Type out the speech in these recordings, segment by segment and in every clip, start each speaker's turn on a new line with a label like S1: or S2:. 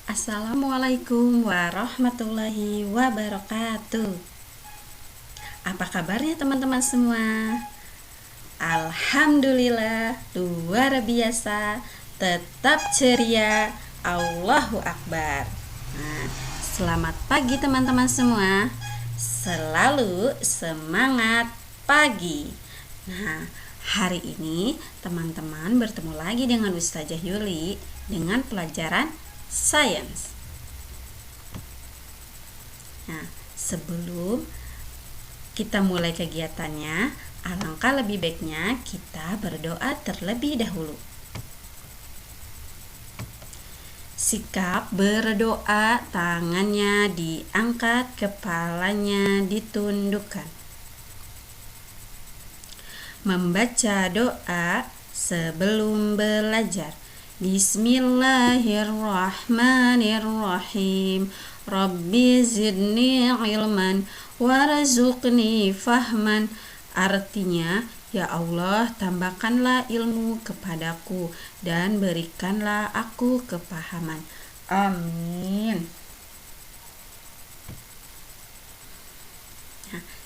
S1: Assalamualaikum warahmatullahi wabarakatuh. Apa kabarnya teman-teman semua? Alhamdulillah, luar biasa, tetap ceria, Allahu Akbar. Selamat pagi teman-teman semua. Selalu semangat pagi. Hari ini teman-teman bertemu lagi dengan Ustazah Yuli dengan pelajaran Sains. Sebelum kita mulai kegiatannya, alangkah lebih baiknya kita berdoa terlebih dahulu. Sikap berdoa, tangannya diangkat, kepalanya ditundukkan. Membaca doa sebelum belajar. Bismillahirrahmanirrahim. Rabbi zidni ilman warzuqni fahman. Artinya, ya Allah, tambahkanlah ilmu kepadaku dan berikanlah aku kepahaman. Amin.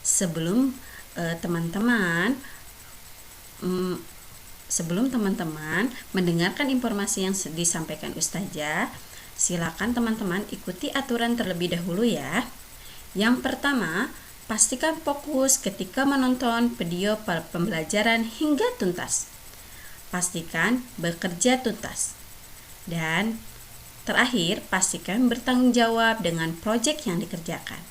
S1: Sebelum teman-teman mendengarkan informasi yang disampaikan Ustazah, silakan teman-teman ikuti aturan terlebih dahulu ya. Yang pertama, pastikan fokus ketika menonton video pembelajaran hingga tuntas. Pastikan bekerja tuntas. Dan terakhir, pastikan bertanggung jawab dengan proyek yang dikerjakan.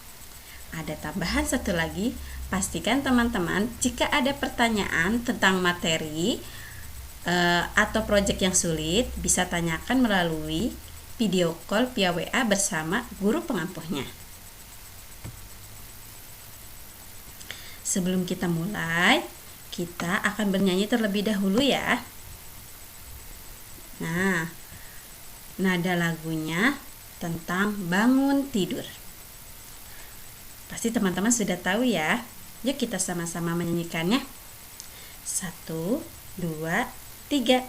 S1: Ada tambahan satu lagi, pastikan teman-teman jika ada pertanyaan tentang materi atau proyek yang sulit, bisa tanyakan melalui video call via WA bersama guru pengampuhnya. Sebelum kita mulai, kita akan bernyanyi terlebih dahulu ya. Nada lagunya tentang bangun tidur. Pasti teman-teman sudah tahu ya. Yuk kita sama-sama menyanyikannya. 1, 2, 3.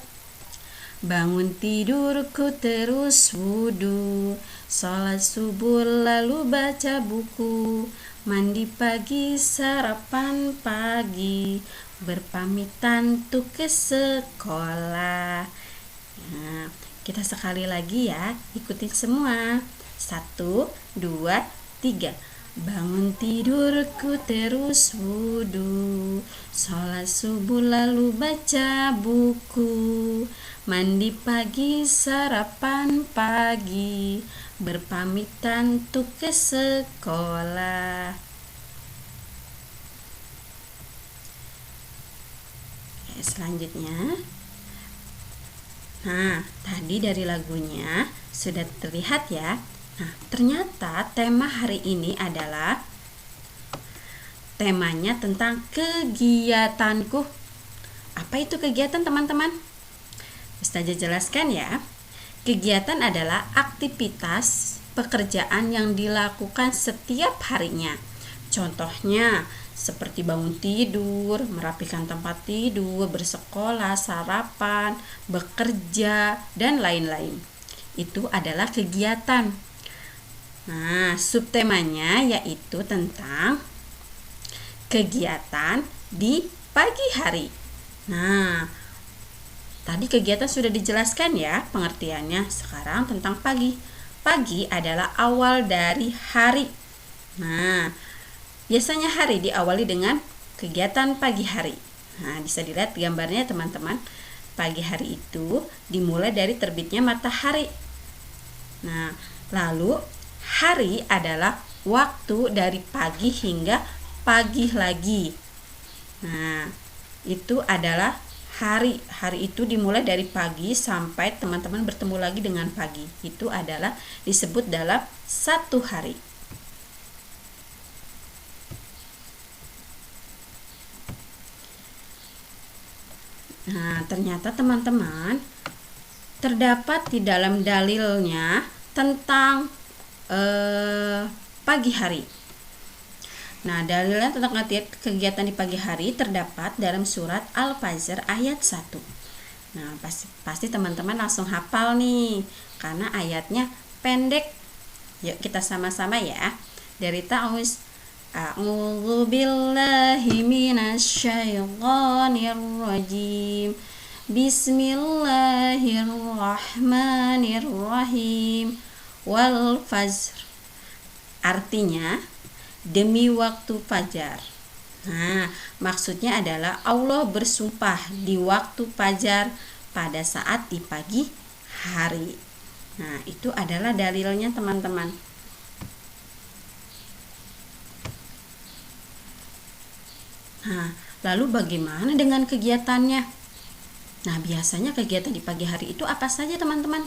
S1: Bangun tidurku terus wudu, sholat subuh lalu baca buku, mandi pagi sarapan pagi, berpamitan tuh ke sekolah. Kita sekali lagi ya, ikutin semua. 1, 2, 3. Bangun tidurku terus wudu, sholat subuh lalu baca buku, mandi pagi sarapan pagi, berpamitan tuh ke sekolah. Selanjutnya, tadi dari lagunya sudah terlihat ya. Ternyata tema hari ini adalah temanya tentang kegiatanku. Apa itu kegiatan teman-teman? Ustazah jelaskan ya. Kegiatan adalah aktivitas pekerjaan yang dilakukan setiap harinya. Contohnya seperti bangun tidur, merapikan tempat tidur, bersekolah, sarapan, bekerja, dan lain-lain. Itu adalah kegiatan. Subtemanya yaitu tentang kegiatan di pagi hari. Tadi kegiatan sudah dijelaskan ya pengertiannya. Sekarang tentang pagi. Pagi adalah awal dari hari. Biasanya hari diawali dengan kegiatan pagi hari. Bisa dilihat gambarnya teman-teman. Pagi hari itu dimulai dari terbitnya matahari. Lalu hari adalah waktu dari pagi hingga pagi lagi. Itu adalah hari. Hari itu dimulai dari pagi sampai teman-teman bertemu lagi dengan pagi. Itu adalah disebut dalam satu hari. Ternyata teman-teman terdapat di dalam dalilnya tentang pagi hari. Dalilnya tentang kegiatan di pagi hari terdapat dalam surat Al-Fajr ayat 1. Pasti teman-teman langsung hafal nih, karena ayatnya pendek. Yuk kita sama-sama ya. Dari ta'awuz. A'udzu billahi minasyaitonir rajim. Bismillahirrahmanirrahim. Wal fajr. Artinya demi waktu fajar. Nah, maksudnya adalah Allah bersumpah di waktu fajar pada saat di pagi hari. Nah, itu adalah dalilnya teman-teman. Nah, lalu bagaimana dengan kegiatannya? Nah, biasanya kegiatan di pagi hari itu apa saja teman-teman?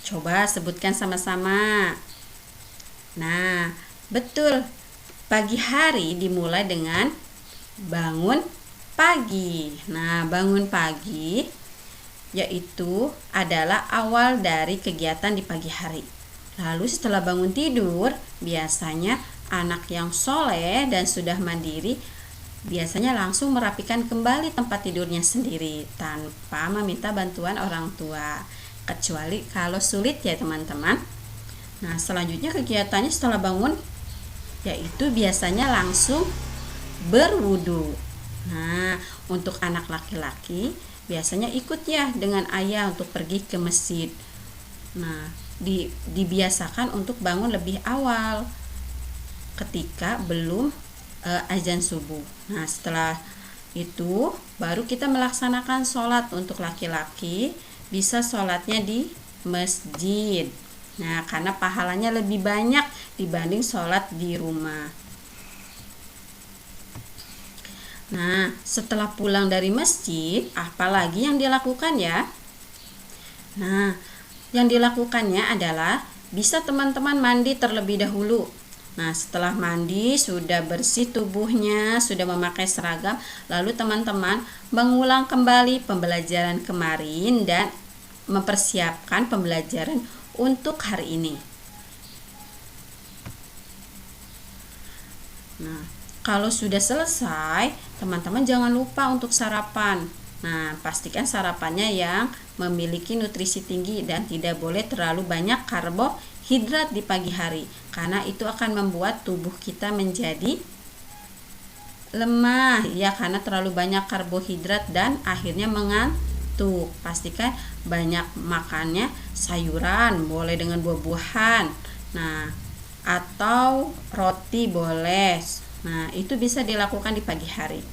S1: Coba sebutkan sama-sama. Nah, betul. Pagi hari dimulai dengan bangun pagi. Nah, bangun pagi yaitu adalah awal dari kegiatan di pagi hari. Lalu setelah bangun tidur, biasanya anak yang soleh dan sudah mandiri biasanya langsung merapikan kembali tempat tidurnya sendiri tanpa meminta bantuan orang tua. Kecuali kalau sulit ya teman-teman. Nah, selanjutnya kegiatannya setelah bangun yaitu biasanya langsung berwudu. Nah, untuk anak laki-laki biasanya ikut ya dengan ayah untuk pergi ke masjid. Nah, dibiasakan untuk bangun lebih awal ketika belum azan subuh. Nah, setelah itu baru kita melaksanakan sholat. Untuk laki-laki bisa sholatnya di masjid. Nah, karena pahalanya lebih banyak dibanding sholat di rumah. Nah, setelah pulang dari masjid, apalagi yang dilakukan ya? Nah, yang dilakukannya adalah bisa teman-teman mandi terlebih dahulu. Nah, setelah mandi, sudah bersih tubuhnya, sudah memakai seragam, lalu teman-teman mengulang kembali pembelajaran kemarin dan mempersiapkan pembelajaran untuk hari ini. Nah, kalau sudah selesai, teman-teman jangan lupa untuk sarapan. Nah, pastikan sarapannya yang memiliki nutrisi tinggi dan tidak boleh terlalu banyak karbohidrat di pagi hari, karena itu akan membuat tubuh kita menjadi lemah ya, karena terlalu banyak karbohidrat dan akhirnya mengantuk. Pastikan banyak makannya sayuran, boleh dengan buah-buahan. Nah, atau roti boleh. Nah, itu bisa dilakukan di pagi hari.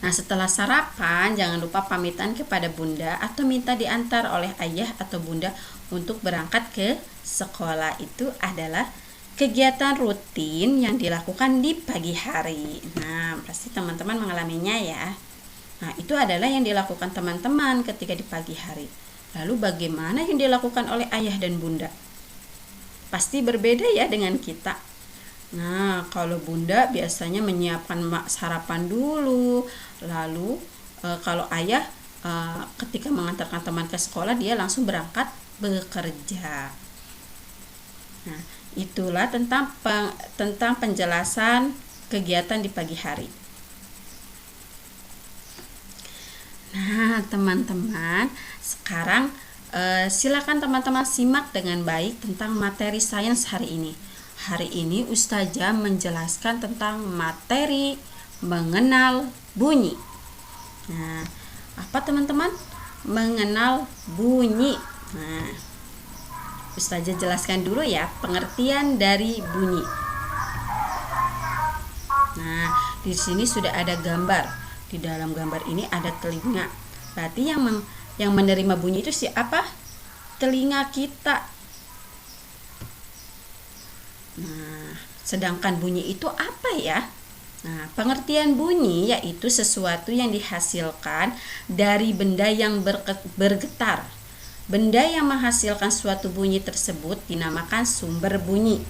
S1: Nah, setelah sarapan, jangan lupa pamitan kepada bunda atau minta diantar oleh ayah atau bunda untuk berangkat ke sekolah. Itu adalah kegiatan rutin yang dilakukan di pagi hari. Nah, pasti teman-teman mengalaminya ya. Nah, itu adalah yang dilakukan teman-teman ketika di pagi hari. Lalu bagaimana yang dilakukan oleh ayah dan bunda? Pasti berbeda ya dengan kita. Nah, kalau bunda biasanya menyiapkan sarapan dulu. Lalu kalau ayah ketika mengantarkan teman ke sekolah, dia langsung berangkat bekerja. Nah, itulah tentang penjelasan kegiatan di pagi hari. Nah, teman-teman, sekarang silakan teman-teman simak dengan baik tentang materi sains hari ini. Hari ini Ustazah menjelaskan tentang materi mengenal bunyi. Nah, apa teman-teman? Mengenal bunyi. Nah, Ustazah jelaskan dulu ya pengertian dari bunyi. Nah, di sini sudah ada gambar. Di dalam gambar ini ada telinga. Berarti yang menerima bunyi itu siapa? Telinga kita. Nah, sedangkan bunyi itu apa ya? Nah, pengertian bunyi yaitu sesuatu yang dihasilkan dari benda yang bergetar. Benda yang menghasilkan suatu bunyi tersebut dinamakan sumber bunyi.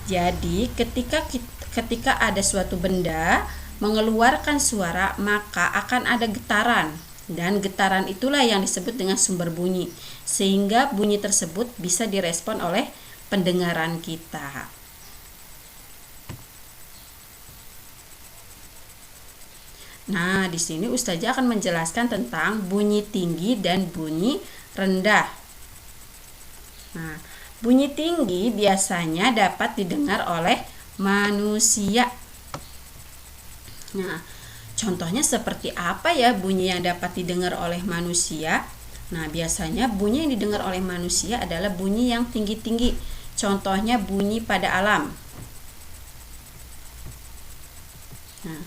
S1: Jadi, ketika ada suatu benda mengeluarkan suara, maka akan ada getaran, dan getaran itulah yang disebut dengan sumber bunyi, sehingga bunyi tersebut bisa direspon oleh pendengaran kita. Nah, di sini Ustazah akan menjelaskan tentang bunyi tinggi dan bunyi rendah. Nah, bunyi tinggi biasanya dapat didengar oleh manusia. Nah, contohnya seperti apa ya bunyi yang dapat didengar oleh manusia? Nah, biasanya bunyi yang didengar oleh manusia adalah bunyi yang tinggi-tinggi. Contohnya bunyi pada alam. Nah,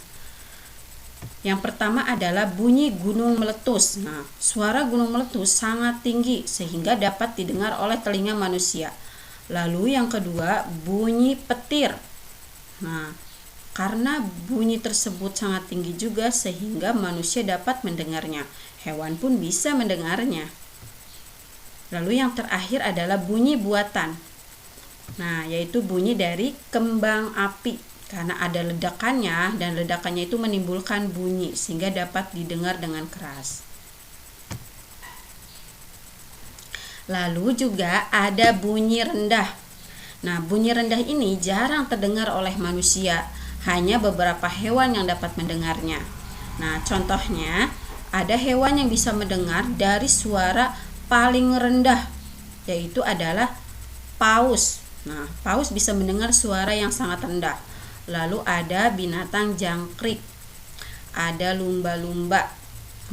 S1: yang pertama adalah bunyi gunung meletus. Nah, suara gunung meletus sangat tinggi sehingga dapat didengar oleh telinga manusia. Lalu yang kedua, bunyi petir. Nah, karena bunyi tersebut sangat tinggi juga sehingga manusia dapat mendengarnya. Hewan pun bisa mendengarnya. Lalu yang terakhir adalah bunyi buatan. Nah, yaitu bunyi dari kembang api. Karena ada ledakannya dan ledakannya itu menimbulkan bunyi sehingga dapat didengar dengan keras. Lalu juga ada bunyi rendah. Nah, bunyi rendah ini jarang terdengar oleh manusia, hanya beberapa hewan yang dapat mendengarnya. Nah, contohnya ada hewan yang bisa mendengar dari suara paling rendah, yaitu adalah paus. Nah, paus bisa mendengar suara yang sangat rendah. Lalu ada binatang jangkrik, ada lumba-lumba.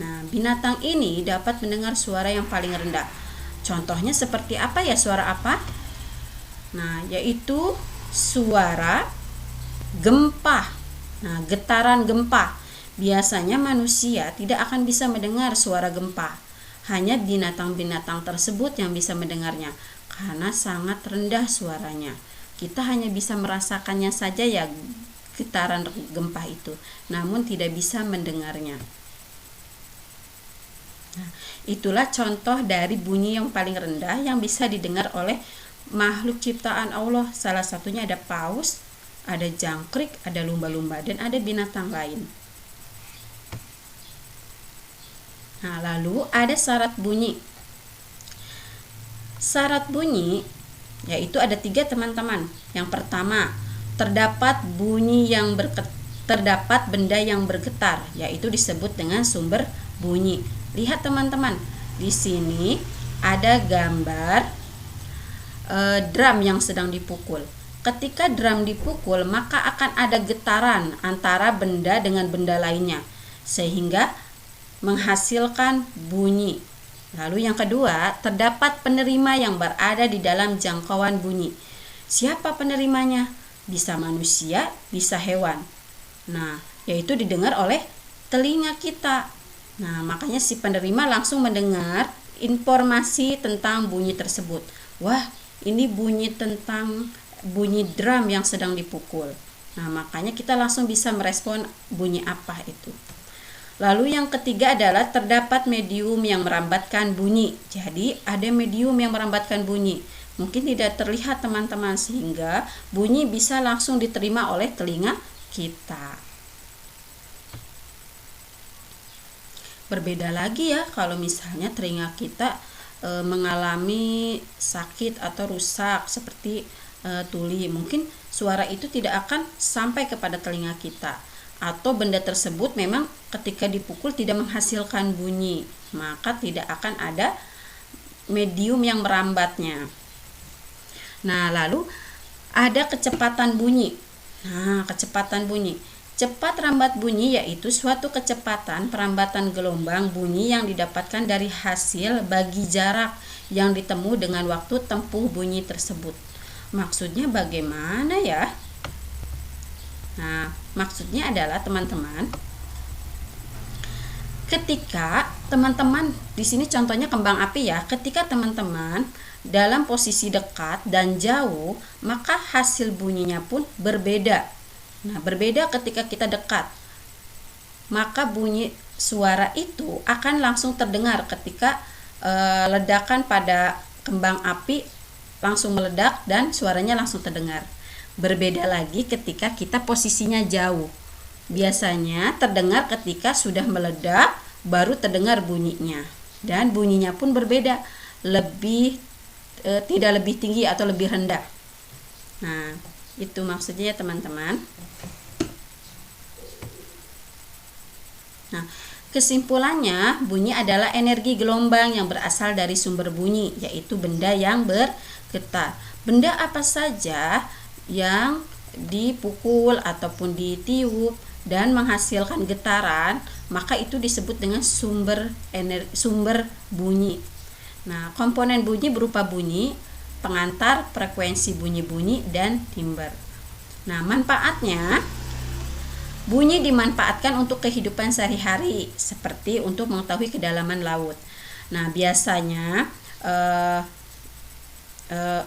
S1: Nah, binatang ini dapat mendengar suara yang paling rendah. Contohnya seperti apa ya, suara apa? Nah, yaitu suara gempa. Nah, getaran gempa. Biasanya manusia tidak akan bisa mendengar suara gempa. Hanya binatang-binatang tersebut yang bisa mendengarnya karena sangat rendah suaranya. Kita hanya bisa merasakannya saja ya, getaran gempa itu, namun tidak bisa mendengarnya. Nah, itulah contoh dari bunyi yang paling rendah yang bisa didengar oleh makhluk ciptaan Allah. Salah satunya ada paus, ada jangkrik, ada lumba-lumba, dan ada binatang lain. Nah, lalu ada syarat bunyi. Syarat bunyi yaitu ada 3, teman-teman. Yang pertama, terdapat benda yang bergetar, yaitu disebut dengan sumber bunyi. Lihat teman-teman, di sini ada gambar drum yang sedang dipukul. Ketika drum dipukul, maka akan ada getaran antara benda dengan benda lainnya, sehingga menghasilkan bunyi. Lalu yang kedua, terdapat penerima yang berada di dalam jangkauan bunyi. Siapa penerimanya? Bisa manusia, bisa hewan. Nah, yaitu didengar oleh telinga kita. Nah, makanya si penerima langsung mendengar informasi tentang bunyi tersebut. Wah, ini bunyi tentang bunyi drum yang sedang dipukul. Nah, makanya kita langsung bisa merespon bunyi apa itu. Lalu yang ketiga adalah terdapat medium yang merambatkan bunyi. Jadi ada medium yang merambatkan bunyi. Mungkin tidak terlihat teman-teman, sehingga bunyi bisa langsung diterima oleh telinga kita. Berbeda lagi ya kalau misalnya telinga kita mengalami sakit atau rusak seperti tuli. Mungkin suara itu tidak akan sampai kepada telinga kita. Atau benda tersebut memang ketika dipukul tidak menghasilkan bunyi, maka tidak akan ada medium yang merambatnya. Nah, lalu ada kecepatan bunyi. Nah, kecepatan bunyi. Cepat rambat bunyi yaitu suatu kecepatan perambatan gelombang bunyi yang didapatkan dari hasil bagi jarak yang ditemu dengan waktu tempuh bunyi tersebut. Maksudnya bagaimana ya? Nah, maksudnya adalah teman-teman, ketika teman-teman di sini contohnya kembang api ya, ketika teman-teman dalam posisi dekat dan jauh, maka hasil bunyinya pun berbeda. Nah, berbeda ketika kita dekat. Maka bunyi suara itu akan langsung terdengar ketika ledakan pada kembang api langsung meledak dan suaranya langsung terdengar. Berbeda lagi ketika kita posisinya jauh. Biasanya terdengar ketika sudah meledak baru terdengar bunyinya. Dan bunyinya pun berbeda, tidak lebih tinggi atau lebih rendah. Nah, itu maksudnya ya teman-teman. Nah, kesimpulannya, bunyi adalah energi gelombang yang berasal dari sumber bunyi, yaitu benda yang bergetar. Benda apa saja yang dipukul ataupun ditiup dan menghasilkan getaran, maka itu disebut dengan sumber bunyi. Nah, komponen bunyi berupa bunyi, pengantar, frekuensi bunyi-bunyi, dan timbre. Nah, manfaatnya, bunyi dimanfaatkan untuk kehidupan sehari-hari, seperti untuk mengetahui kedalaman laut. Nah, biasanya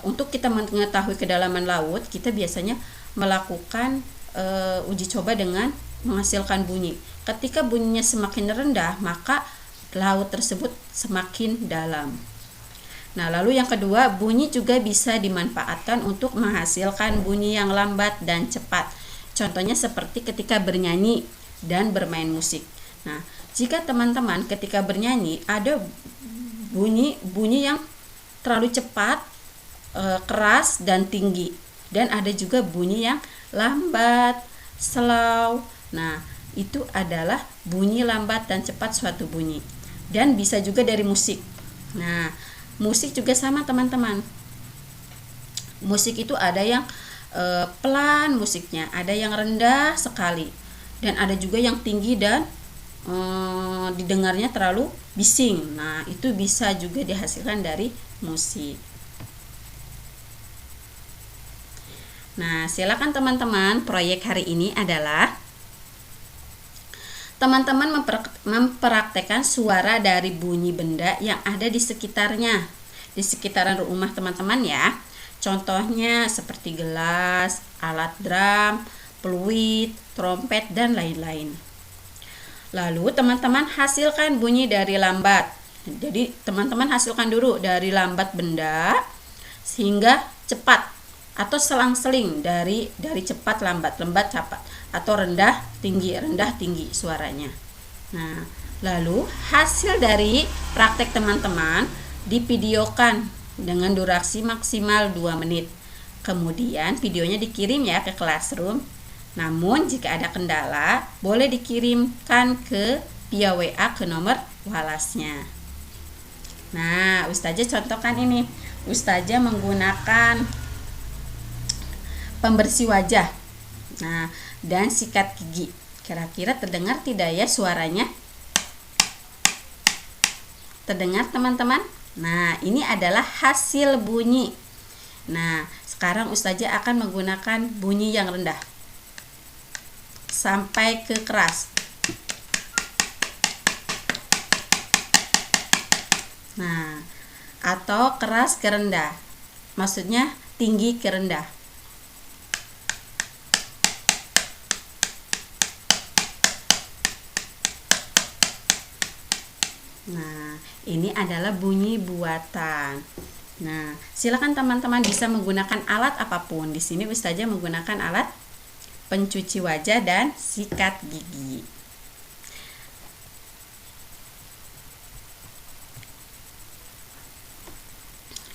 S1: untuk kita mengetahui kedalaman laut, kita biasanya melakukan uji coba dengan menghasilkan bunyi. Ketika bunyinya semakin rendah, maka laut tersebut semakin dalam. Nah, lalu yang kedua, bunyi juga bisa dimanfaatkan untuk menghasilkan bunyi yang lambat dan cepat. Contohnya seperti ketika bernyanyi dan bermain musik. Nah, jika teman-teman ketika bernyanyi ada bunyi yang terlalu cepat, keras dan tinggi, dan ada juga bunyi yang lambat, slow. Nah, itu adalah bunyi lambat dan cepat suatu bunyi. Dan bisa juga dari musik. Nah, musik juga sama teman-teman. Musik itu ada yang pelan musiknya, ada yang rendah sekali, dan ada juga yang tinggi dan didengarnya terlalu bising. Nah, itu bisa juga dihasilkan dari musik. Nah, silakan teman-teman, proyek hari ini adalah teman-teman mempraktekkan suara dari bunyi benda yang ada di sekitarnya, di sekitaran rumah teman-teman ya. Contohnya seperti gelas, alat drum, peluit, trompet, dan lain-lain. Lalu teman-teman hasilkan bunyi dari lambat. Jadi teman-teman hasilkan dulu dari lambat benda sehingga cepat, atau selang-seling dari cepat lambat cepat, atau rendah tinggi suaranya. Nah, lalu hasil dari praktek teman-teman divideokan dengan durasi maksimal 2 menit. Kemudian videonya dikirim ya ke Classroom. Namun jika ada kendala, boleh dikirimkan via WA ke nomor walasnya. Nah, Ustazah contohkan ini. Ustazah menggunakan pembersih wajah, dan sikat gigi. Kira-kira terdengar tidak ya suaranya? Terdengar teman-teman? Nah, ini adalah hasil bunyi. Nah, sekarang Ustazah akan menggunakan bunyi yang rendah sampai ke keras. Nah, atau keras ke rendah. Maksudnya tinggi ke rendah. Nah, ini adalah bunyi buatan. Nah, silakan teman-teman bisa menggunakan alat apapun. Di sini Ustazah menggunakan alat pencuci wajah dan sikat gigi.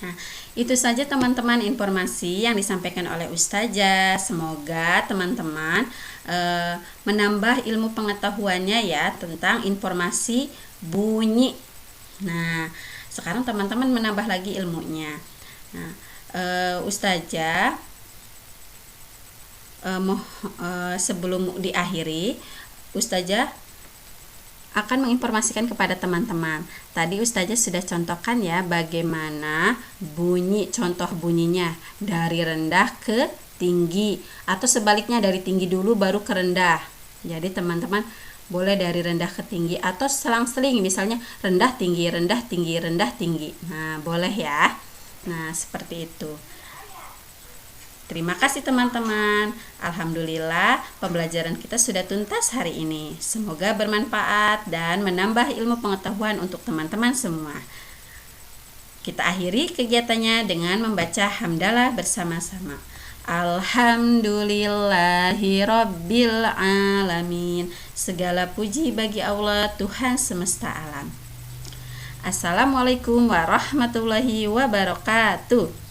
S1: Nah, itu saja teman-teman informasi yang disampaikan oleh Ustazah. Semoga teman-teman menambah ilmu pengetahuannya ya tentang informasi bunyi. Nah, sekarang teman-teman menambah lagi ilmunya. Nah, Ustazah sebelum diakhiri, Ustazah akan menginformasikan kepada teman-teman. Tadi Ustazah sudah contohkan ya bagaimana bunyi, contoh bunyinya dari rendah ke tinggi, atau sebaliknya dari tinggi dulu baru ke rendah. Jadi teman-teman boleh dari rendah ke tinggi atau selang-seling, misalnya rendah tinggi rendah tinggi rendah tinggi. Nah, boleh ya. Nah, seperti itu. Terima kasih teman-teman. Alhamdulillah pembelajaran kita sudah tuntas hari ini. Semoga bermanfaat dan menambah ilmu pengetahuan untuk teman-teman semua. Kita akhiri kegiatannya dengan membaca hamdalah bersama-sama. Alhamdulillahirabbil alamin. Segala puji bagi Allah, Tuhan semesta alam. Assalamualaikum warahmatullahi wabarakatuh.